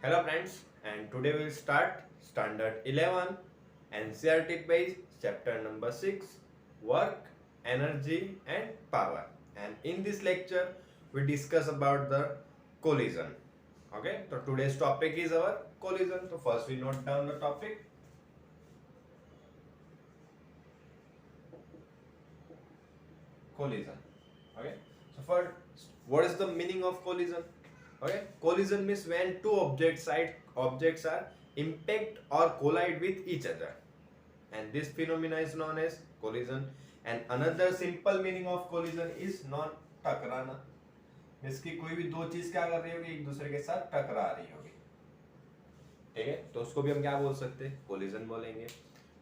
Hello friends, and today we'll start Standard 11 NCERT based chapter number 6 Work, Energy and Power. And in this lecture we discuss about the collision. Okay, so today's topic is our collision. So first we note down the topic. Collision. Okay, so first, what is the meaning of collision? Okay, collision means when two objects are impact or collide with each other, and this phenomena is known as collision. And another simple meaning of collision is non टकराना, means की कोई भी दो चीज क्या कर रही होगी, एक दूसरे के साथ टकरा रही होगी। ठीक है, तो उसको भी हम क्या बोल सकते हैं, कोलिजन बोलेंगे।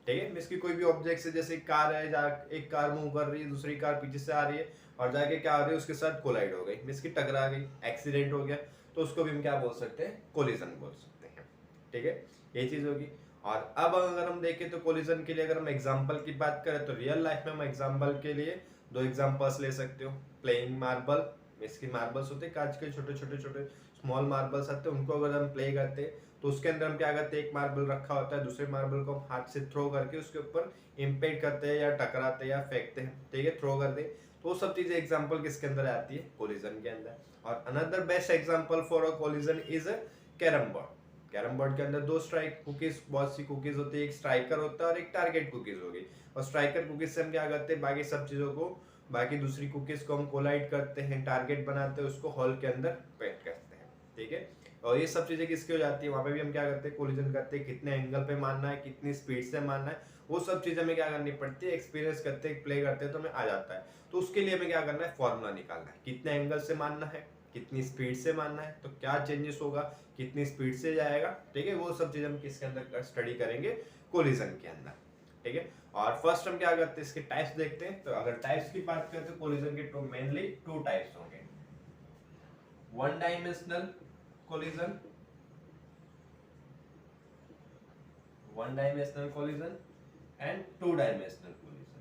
ठीक है, मीन्स की कोई भी ऑब्जेक्ट से, जैसे कार है, एक कार मूव कर रही है, दूसरी कार पीछे से आ रही है और जाके क्या आ रही है, उसके साथ कोलाइड हो गई, मीन्स की टकरा गई, एक्सीडेंट हो गया, तो उसको भी हम क्या बोल सकते हैं, कोलिजन बोल सकते हैं। ठीक है, ये चीज होगी। और अब अगर हम देखें तो कोलिजन के लिए अगर हम एग्जांपल की बात करें तो रियल लाइफ में हम एग्जांपल के लिए दो एग्जांपल्स ले सकते हो। प्लेइंग मार्बल, मीन्स की मार्बल्स होते हैं कांच के, छोटे छोटे छोटे स्मॉल मार्बल्स आते हैं, उनको अगर हम प्ले करते हैं तो उसके अंदर हम क्या करते हैं, एक मार्बल रखा होता है, दूसरे मार्बल को हम हाथ से थ्रो करके उसके ऊपर इम्पेक्ट करते हैं या टकराते हैं या फेंकते हैं। ठीक है, थ्रो करते हैं, तो वो सब चीजें एग्जांपल किसके अंदर आती है, कोलिजन के अंदर। और another best example for a collision is a carrom board. Carrom board के अंदर दो स्ट्राइक कुकीज, बहुत सी कुकीज होती है, एक स्ट्राइकर होता है और एक टारगेट कुकीज होगी। और स्ट्राइकर कुकीज से हम क्या करते हैं, बाकी सब चीजों को, बाकी दूसरी कुकीज को हम कोलाइड करते हैं, टारगेट बनाते हैं, उसको होल के अंदर पेट करते हैं। ठीक है, और ये सब चीजें किसकी हो जाती है, वहां पे भी हम क्या करते हैं, कोलिजन करते हैं, कितने एंगल पे मारना है, कितनी स्पीड से मारना है, वो सब चीजें हमें क्या करनी पड़ती है, एक्सपीरियंस करते हैं, प्ले करते हैं तो हमें आ जाता है। तो उसके लिए हमें क्या करना है, फॉर्मूला निकालना है, कितने एंगल से मारना है, कितनी स्पीड से मारना है, तो क्या चेंजेस होगा, कितनी स्पीड से जाएगा। ठीक है, वो सब चीजें हम किसके अंदर स्टडी करेंगे, कोलिजन के अंदर। ठीक है, और फर्स्ट हम क्या करते हैं, इसके टाइप्स देखते हैं। तो अगर टाइप्स की बात करें तो कोलिजन के टू मेनली टू टाइप्स होंगे, one dimensional collision, one dimensional collision and two dimensional collision.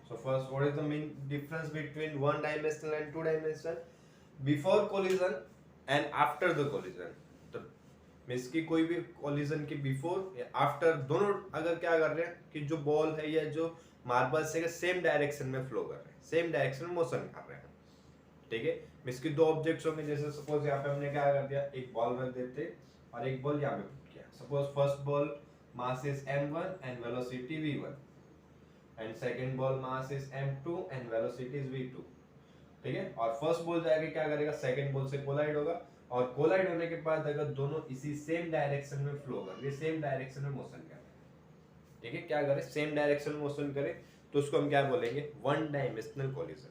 So first, what is the main difference between one dimensional and two dimensional? Before collision and after the collision. तो means की कोई भी collision के before या after दोनों अगर क्या कर रहे हैं कि जो बॉल है या जो मार्बल से सेम डायरेक्शन में फ्लो कर रहे हैं, सेम डायरेक्शन में मोशन कर रहे हैं। ठीक है, मीन्स की दो ऑब्जेक्ट्स होंगे, जैसे सपोज यहाँ पे हमने क्या कर दिया, एक बॉल रख देते और एक बॉल यहाँ पे पुट किया। Suppose first ball mass is m1 and velocity v1 and second ball mass is m2 and velocity is v2। ठीक है, और फर्स्ट बॉल जाके क्या करेगा, सेकंड बॉल से कोलाइड होगा, और कोलाइड होने के बाद अगर दोनों इसी सेम डायरेक्शन में फ्लो कर रहे, सेम डायरेक्शन में मोशन कर रहे हैं। ठीक है, क्या करें, सेम डायरेक्शन में मोशन करें, तो उसको हम क्या बोलेंगे, वन डायमेंशनल कोलिजन।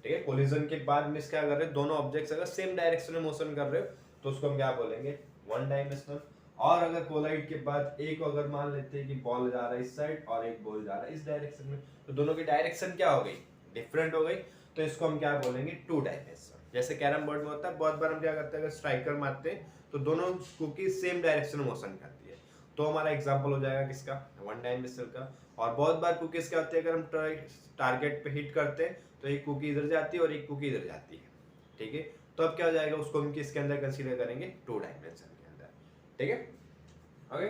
ठीक है, कोलिजन के बाद में क्या कर रहे हैं, दोनों ऑब्जेक्ट्स अगर सेम डायरेक्शन में मोशन कर रहे हो तो उसको हम क्या बोलेंगे, वन डायमेंशनल। और अगर कोलाइड के बाद एक अगर मान लेते हैं कि बॉल जा रहा है इस साइड और एक बॉल जा रहा है इस डायरेक्शन में, तो दोनों की डायरेक्शन क्या हो गई, डिफरेंट हो गई, तो इसको हम क्या बोलेंगे, टू डायमेंशनल। जैसे कैरम बोर्ड में होता है, बहुत बार हम क्या करते हैं, अगर स्ट्राइकर मारते हैं तो दोनों कुकी सेम डायरेक्शन में मोशन करती है, तो हमारा एग्जाम्पल हो जाएगा किसका, वन डायमेंशनल का। और बहुत बार कुकीज क्या होती है, अगर हम टारगेट पे हिट करते हैं तो एक कुकी इधर जाती है और एक कुकी इधर जाती है। ठीक है, तो अब क्या हो जाएगा, उसको हम किसके अंदर कंसीडर करेंगे, टू डायमेंशन के अंदर। ठीक है, ओके।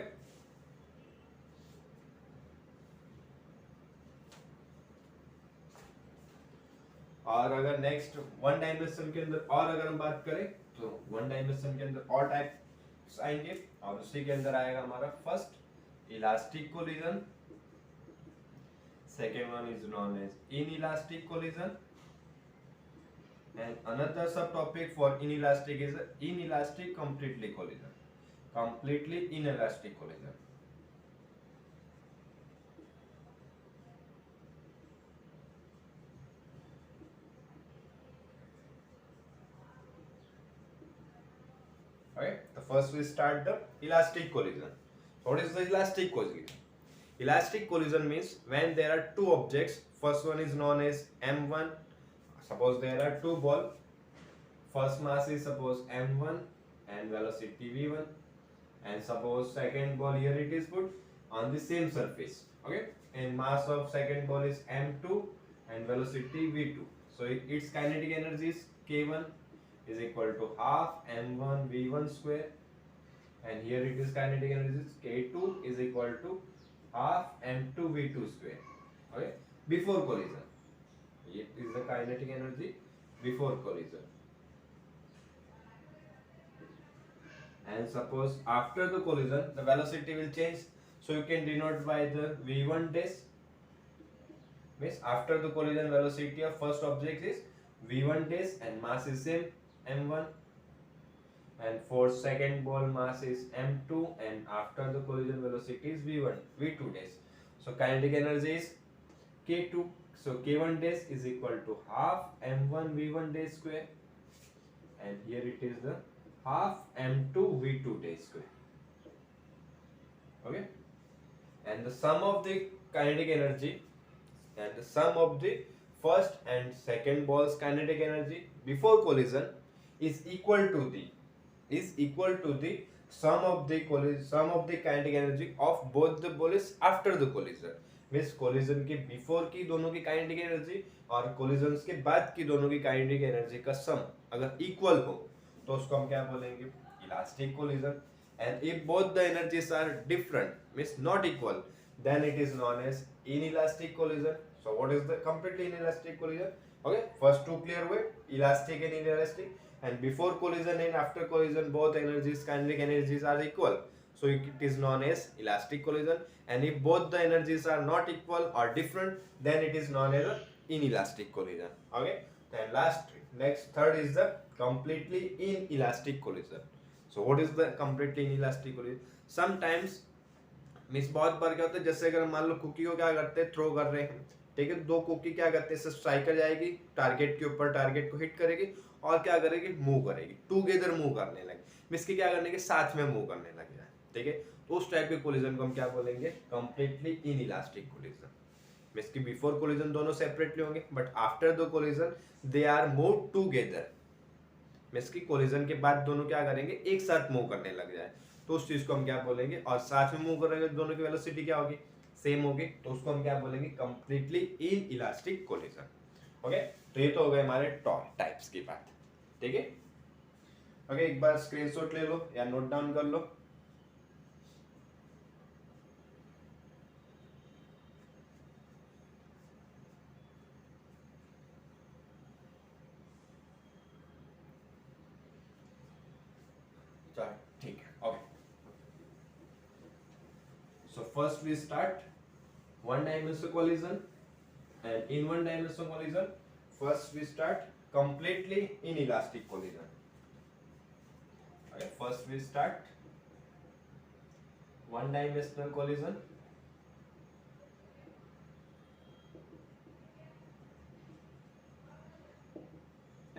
और अगर नेक्स्ट वन डायमेंशन के अंदर और अगर हम बात करें तो वन डायमेंशन के अंदर और टाइप्स आएंगे, और उसी के अंदर आएगा हमारा first elastic collision, second one is known as inelastic collision, and another subtopic for inelastic is inelastic completely collision, completely inelastic collision. Okay, the first we start the elastic collision. What is the elastic collision? Elastic collision means when there are two objects, first one is known as m1. Suppose there are two ball, first mass is suppose m1 and velocity v1, and suppose second ball here it is put on the same surface. Okay, and mass of second ball is m2 and velocity v2, so its kinetic energy is k1, is equal to half m1 v1 square, and here it is kinetic energy is k2 is equal to half m2 v2 square. Okay, before collision, it is the kinetic energy before collision. And suppose after the collision the velocity will change, so you can denote by the v1 dash. Means after the collision velocity of first object is v1 dash and mass is same m1, and for second ball mass is m2 and after the collision velocity is v1 v2 dash. So kinetic energy is k2, so k1 dash is equal to half m1 v1 dash square, and here it is the half m2 v2 dash square. Okay, and the sum of the kinetic energy and the sum of the first and second ball's kinetic energy before collision is equal to the sum of the kinetic energy of both the balls after the collision. Means collision के before की दोनों की kinetic energy और collision के बाद की दोनों की काइनेटिक एनर्जी का सम अगर इक्वल हो तो उसको हम क्या बोलेंगे, elastic collision. And if both the energies are different means not equal, then it is known as inelastic collision. So what is the completely inelastic collision? Okay, first two clear way, elastic and inelastic, and before collision and after collision both energies, kinetic energies are equal, so it is known as elastic collision. And if both the energies are not equal or different, then it is known as inelastic collision. Okay, then next third is the completely inelastic collision. So what is the completely inelastic collision? Sometimes miss बहुत बार क्या होता है, जैसे अगर मान लो cookie को क्या करते हैं, थ्रो कर रहे हैं, ठीक है, दो कुकी क्या करते हैं, स्ट्राइकर जाएगी टारगेट के ऊपर, टारगेट को हिट करेगी और क्या करेगी, मूव करेगी, टुगेदर मूव करने लगे, मिस के क्या करने के साथ में मूव करने लग जाए. ठीक है, तो उस टाइप के कोलिजन को हम क्या बोलेंगे, कंप्लीटली इनइलास्टिक कोलिजन. मिस की बिफोर कोलिजन दोनों सेपरेटली होंगे but after the collision they are move together. मिस की कोलिजन के बाद दोनों क्या करेंगे, एक साथ मूव करने लग जाए, तो उस चीज को हम क्या बोलेंगे, और साथ में मूव करेंगे दोनों की वेलोसिटी क्या होगी, सेम होगी, तो उसको हम क्या बोलेंगे, कंप्लीटली इनइलास्टिक कोलिजन. ओके, तो ये तो हो गए हमारे टाइप्स की बात. ठीक है, ओके, एक बार स्क्रीनशॉट ले लो या नोट डाउन कर लो. ठीक है, okay. So first we start one dimensional collision, and in one dimensional collision first we start completely inelastic collision. Okay, first we start one dimensional collision,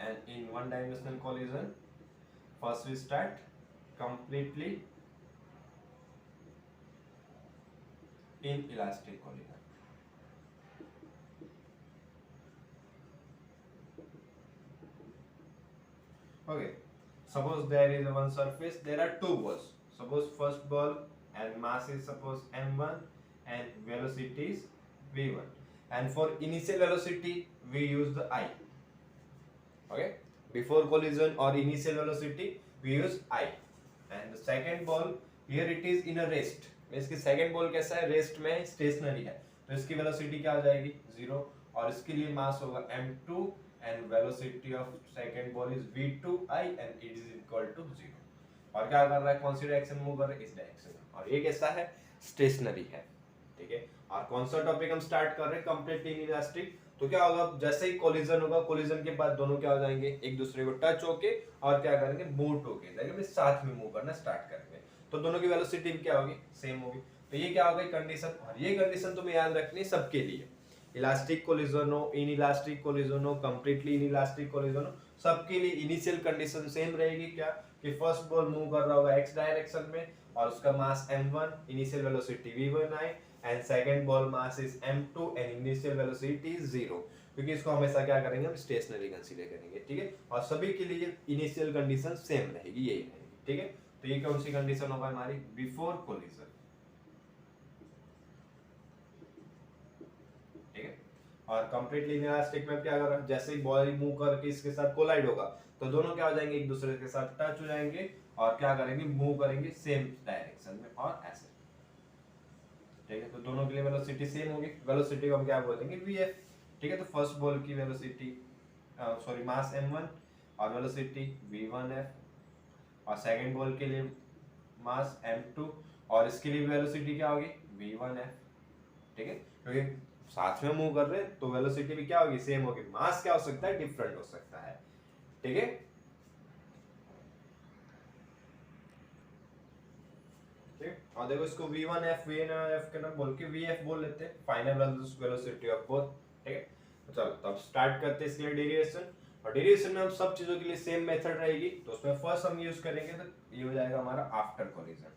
and in one dimensional collision first we start completely inelastic collision. Okay, suppose there is one surface, there are two balls. Suppose first ball and mass is suppose m1 and velocity is v1, and for initial velocity we use the I. Okay, before collision or initial velocity we use I, and the second ball here it is in a rest. इसकी second ball कैसा है, rest में stationery है, तो इसकी velocity क्या हो जाएगी, 0, और इसके लिए मास होगा m2 and velocity of second ball is v2i and it is equal to 0. और क्या कर रहा है, कौन सी डायरेक्शन मूव कर रहा है, इस डायरेक्शन में, और ये कैसा है, स्टेशनरी है. ठीक है, और कौन सा टॉपिक हम स्टार्ट कर रहे हैं, कंप्लीटली इनइलास्टिक. तो क्या होगा, जैसे ही कोलिजन होगा, कोलिजन के बाद दोनों क्या हो जाएंगे, एक दूसरे को टच होके और क्या करेंगे, मूव टुगेदर, साथ में मूव करना स्टार्ट करेंगे, तो दोनों की वेलोसिटी क्या होगी, सेम होगी. तो ये क्या होगा, कंडीशन, और ये कंडीशन तुम्हें याद रखनी है सबके लिए, इलास्टिक कोलिजन हो, इनइलास्टिक कोलिजन हो, कंप्लीटली इनइलास्टिक कोलिजन हो, सबके लिए इनिशियल कंडीशन सेम रहेगी. क्या कि फर्स्ट बॉल मूव कर रहा होगा एक्स डायरेक्शन में और उसका मास m1, initial velocity v1i, and second ball mass is m2 and initial velocity is 0, क्योंकि इसको हमेशा क्या करेंगे, हम स्टेशनरी कंसीडर करेंगे. ठीक है, और सभी के लिए इनिशियल कंडीशन सेम रहेगी, यही रहेगी. ठीक है, तो ये कौन सी कंडीशन होगा हमारी, बिफोर कोलिजन. ठीक है, और कंप्लीटली इनइलास्टिक में क्या करा, जैसे ही बॉडी मूव करके इसके साथ कोलाइड होगा तो दोनों क्या हो जाएंगे, एक दूसरे के साथ टच हो जाएंगे और क्या करेंगे, मूव करेंगे सेम डायरेक्शन में और ऐसे। ठीक है, तो दोनों के लिए वेलोसिटी सेम होगी। वेलोसिटी को हम क्या बोलेंगे, vf। ठीक है, तो फर्स्ट बॉल की वेलोसिटी सॉरी मास m1 और वेलोसिटी v1f, और सेकंड बॉल के लिए मास m2 और इसके लिए वेलोसिटी क्या होगी, v1f। ठीक है, क्योंकि साथ में मूव कर रहे हैं तो वेलोसिटी भी क्या होगी, सेम होगी। मास क्या हो सकता है, डिफरेंट हो सकता है। ठीक है, ठीक। और देखो इसको v1f v1f के नाम बोल के vf बोल लेते हैं, फाइनल वेलोसिटी ऑफ बोथ। ठीक है, तो चलो तब स्टार्ट करते हैं इसके लिए डेरिवेशन। और डेरिवेशन में हम सब चीजों के लिए सेम मेथड रहेगी, तो उसमें फर्स्ट हम यूज करेंगे तो ये हो जाएगा हमारा आफ्टर कोलिजन।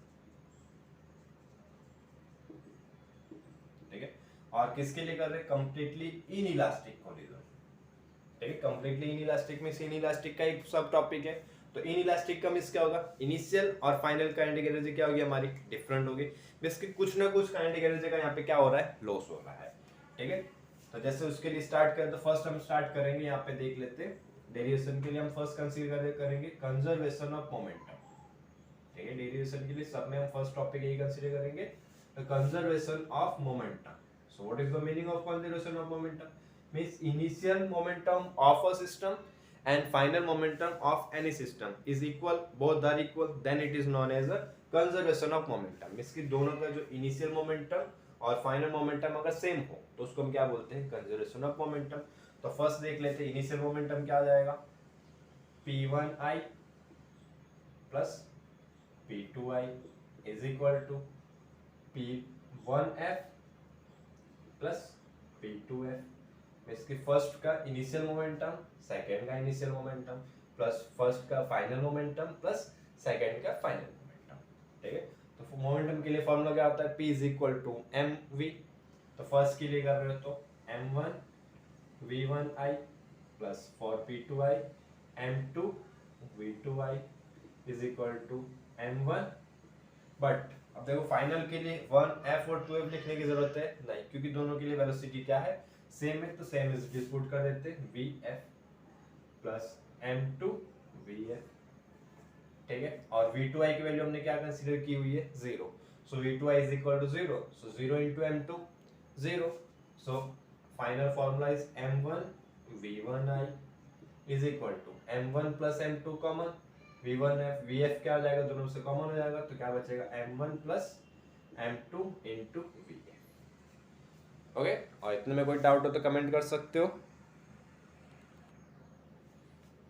ठीक है, और किसके लिए कर रहे हैं, कंप्लीटली इनइलास्टिक कोलिजन। ठीक है, कंप्लीटली इनइलास्टिक में इनइलास्टिक का एक सब टॉपिक है। तो इनइलास्टिक का मींस क्या होगा, इनिशियल और फाइनल काइनेटिक एनर्जी क्या होगी हमारी, डिफरेंट होगी। मींस कि कुछ ना कुछ काइनेटिक एनर्जी का यहाँ पे क्या हो रहा है, लॉस हो रहा है। ठीक है, तो जैसे उसके लिए स्टार्ट करें तो फर्स्ट हम स्टार्ट करेंगे, यहाँ पे देख लेते हैं। डेरिवेशन के लिए हम फर्स्ट कंसीडर करेंगे कंजर्वेशन ऑफ मोमेंटम। ठीक है, डेरिवेशन के लिए सब में हम फर्स्ट टॉपिक यही कंसीडर करेंगे, the conservation of momentum. So what is the meaning of conservation of momentum, means initial momentum of a system and final momentum of any system is equal, both are equal, then it is known as a conservation of momentum। means कि दोनों का जो initial momentum और final momentum अगर same हो तो उसको हम क्या बोलते हैं, conservation of momentum। तो फर्स्ट देख लेते हैं initial momentum क्या आ जाएगा, p1i plus p2i is equal to p1f plus p2f। इसकी फर्स्ट का इनिशियल मोमेंटम, सेकंड का इनिशियल मोमेंटम प्लस फर्स्ट का फाइनल मोमेंटम प्लस सेकंड का फाइनल मोमेंटम। ठीक है, तो मोमेंटम के लिए फॉर्मूला क्या होता है, p is equal to mv। तो फर्स्ट के लिए कर रहे हो तो m1 v1i plus 4p2i m2 v2i is equal to m1। But अब देखो फाइनल के लिए 1f और 2f लिखने की जरूरत है नहीं, क्योंकि दोनों के लिए वेलोसिटी क्या है, सेम है। तो सेम इज डिस्प्यूट कर देते हैं, vf प्लस m2 vf। ठीक है, और v2i की वैल्यू हमने क्या कंसीडर की हुई है, 0। So v2i is equal to 0, so 0 into m2 0। So final formula is m1 v1i is equal to m1 plus m2 common, v1f vf क्या हो जाएगा, दोनों से कॉमन हो जाएगा तो क्या बचेगा, m1 plus m2 into vf। Okay, और इतने में कोई डाउट हो तो कमेंट कर सकते हो।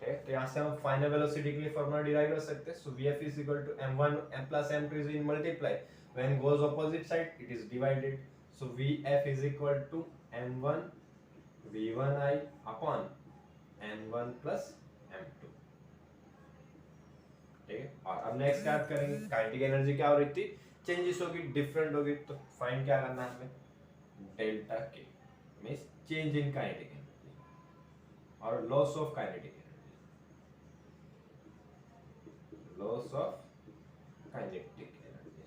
तो यहाँ से हम फाइनल वेलोसिटी के लिए फॉर्मूला डिराइव कर सकते हैं। सो vf is equal to m1 plus m2 is in multiply, when goes opposite side it is divided। so vf is equal to m1 v1i upon m1 plus m2। ठीक है, और अब next क्या करेंगे, kinetic energy क्या हो रही थी, चेंजेस होगी, डिफरेंट होगी। तो फाइंड क्या करना है हमें, डेल्टा के means change in kinetic energy और loss of kinetic energy, loss of kinetic energy.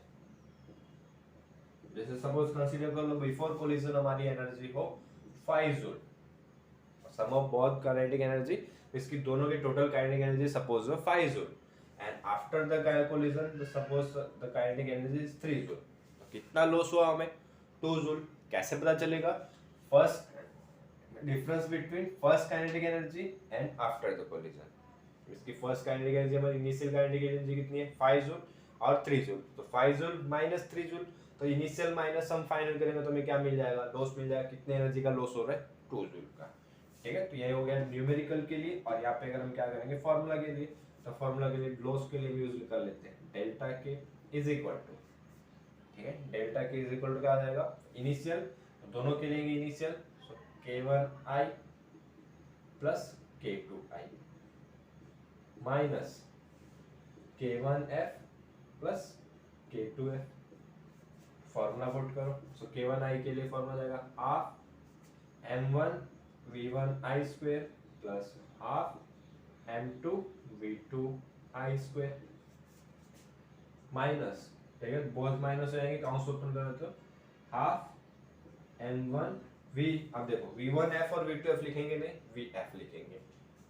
जैसे सपोज कंसीडर कर लो बिफोर कोलिजन हमारी एनर्जी हो 5 joule, sum of both kinetic energy, इसकी दोनों की टोटल काइनेटिक एनर्जी सपोज हो 5 joule, and after the collision suppose the kinetic energy is 3 joule. तो कितना लॉस हुआ हमें, 2 जूल। कैसे पता चलेगा, first difference between first kinetic energy and after the collision. इसकी फर्स्ट काइनेटिक एनर्जी हमारी इनिशियल काइनेटिक एनर्जी कितनी है, 5 जूल और 3 जूल। तो 5 जूल माइनस 3 जूल, तो इनिशियल माइनस हम फाइनल करेंगे तो हमें क्या मिल जाएगा, लॉस मिल जाएगा। कितने एनर्जी का लॉस हो रहा है, 2 जूल का। ठीक है, तो ये हो गया न्यूमेरिकल के लिए। और यहाँ पे अगर हम क्या करेंगे फार्मूला के लिए, तो फार्मूला के लिए लॉस के लिए यूज कर लेते हैं, डेल्टा के इज इक्वल टू, ठीक है, डेल्टा के इज इक्वल टू क्या आ जाएगा, इनिशियल, दोनों के लिए इनिशियल, सो k1i plus k2i minus k1f plus k2f। Formula put करो, सो k1i के लिए फॉर्मूला जाएगा half m1 v1i square plus half m2 v2i square minus, ठीक है, बोथ माइनस हो जाएंगे, काउंट्स ओपन कर देते हो, हाफ m1 वी, अब देखो V1F और V2F लिखेंगे नहीं, VF लिखेंगे,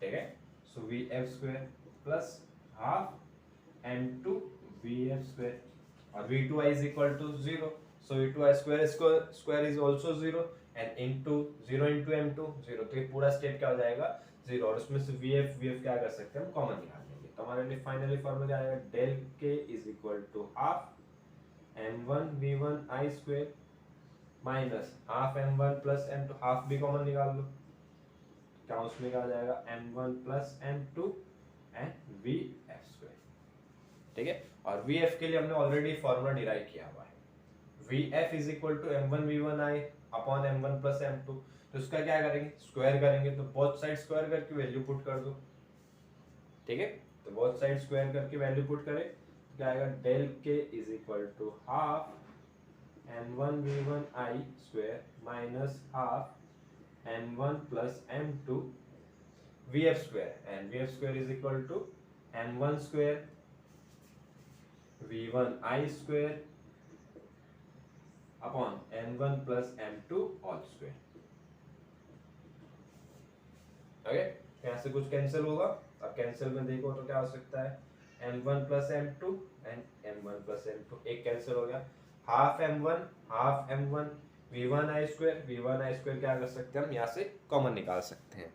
ठीक है। सो VF square plus half M2 VF square, और V2I is equal to 0, so V2I square is also 0 and into 0 into M2 0, तो ये पूरा स्टेप क्या हो जाएगा 0, और उसमें से VF क्या कर सकते हैं हम कॉमन निकाल लेंगे। तो हमारे लिए फाइनली फॉर्मूला क्या आएगा, del K is equal to half M1 V1I square minus half M1 plus M2, half भी कॉमन निकाल लो, क्या उसमें क्या हो जाएगा M1 plus M2 and VF square, ठीक है। और VF के लिए हमने ऑलरेडी फॉर्मूला डिराइव किया हुआ है, VF is equal to M1 V1I upon M1 plus M2, तो इसका क्या करेंगे स्क्वायर करेंगे, तो बोथ साइड स्क्वायर करके वैल्यू पुट कर दो, ठीक है। तो बोथ साइड स्क्वायर करके वैल्यू पुट करें तो क्या आएगा, del K is equal to half M1 V1I square minus half M1 plus M2 VF square, and VF square is equal to M1 square V1I square upon M1 plus M2 all square, okay. यहाँ से कुछ cancel होगा, अब cancel में देखो तो क्या हो सकता है, M1 plus M2 and M1 plus M2 एक कैंसिल हो गया, हाफ M1 V1I स्क्वायर क्या कर सकते हैं हम यहाँ से कॉमन निकाल सकते हैं,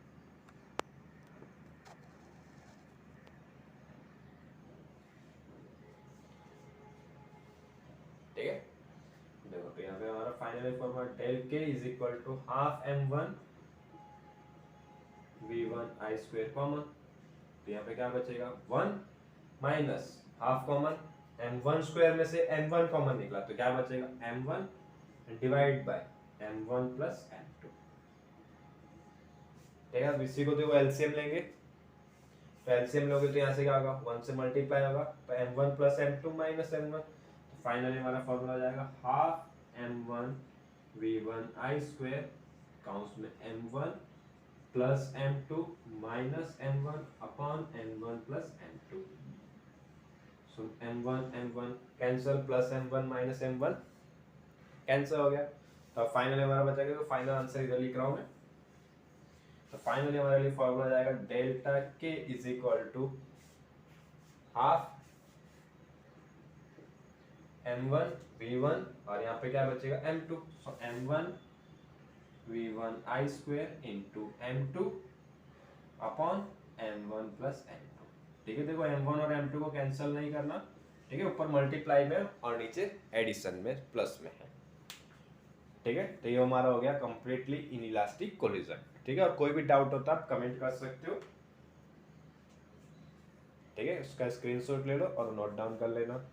ठीक है। देखो तो यहाँ पे हमारा final formula del K is equal to half M1 V1I square common, तो यहाँ पे क्या बचेगा 1 minus half common, M1 square में से M1 कॉमन निकला तो क्या बचेगा M1 divide by M1 plus M2, ठीक है। अब इसी को देखो एलसीएम लेंगे, तो एलसीएम लोगे तो यहाँ से क्या होगा 1 से मल्टीप्लाई होगा, तो M1 plus M2 minus M1, तो फाइनली हमारा फॉर्मूला हो जाएगा हाफ M1 V1I स्क्वायर काउंस में M1 plus M2 minus M1 upon M1 plus M2, so M1 cancel, plus M1 minus M1 cancel हो गया, तो फाइनली हमारा बचा गया, तो फाइनल आंसर इधर लिख रहा हूं मैं। तो फाइनली हमारे लिए फॉर्मूला जाएगा delta K is equal to half M1 V1 और यहाँ पे क्या बचेगा M2, so M1 V1I square into M2 upon M1 plus M2, ठीक है। देखो M1 और M2 को कैंसिल नहीं करना, ठीक है, ऊपर मल्टीप्लाई में और नीचे एडिशन में प्लस में है, ठीक है। तो ये हमारा हो गया कंप्लीटली इनइलास्टिक कोलिजन, ठीक है। और कोई भी डाउट होता है आप कमेंट कर सकते हो, ठीक है, उसका स्क्रीनशॉट ले लो और नोट डाउन कर लेना।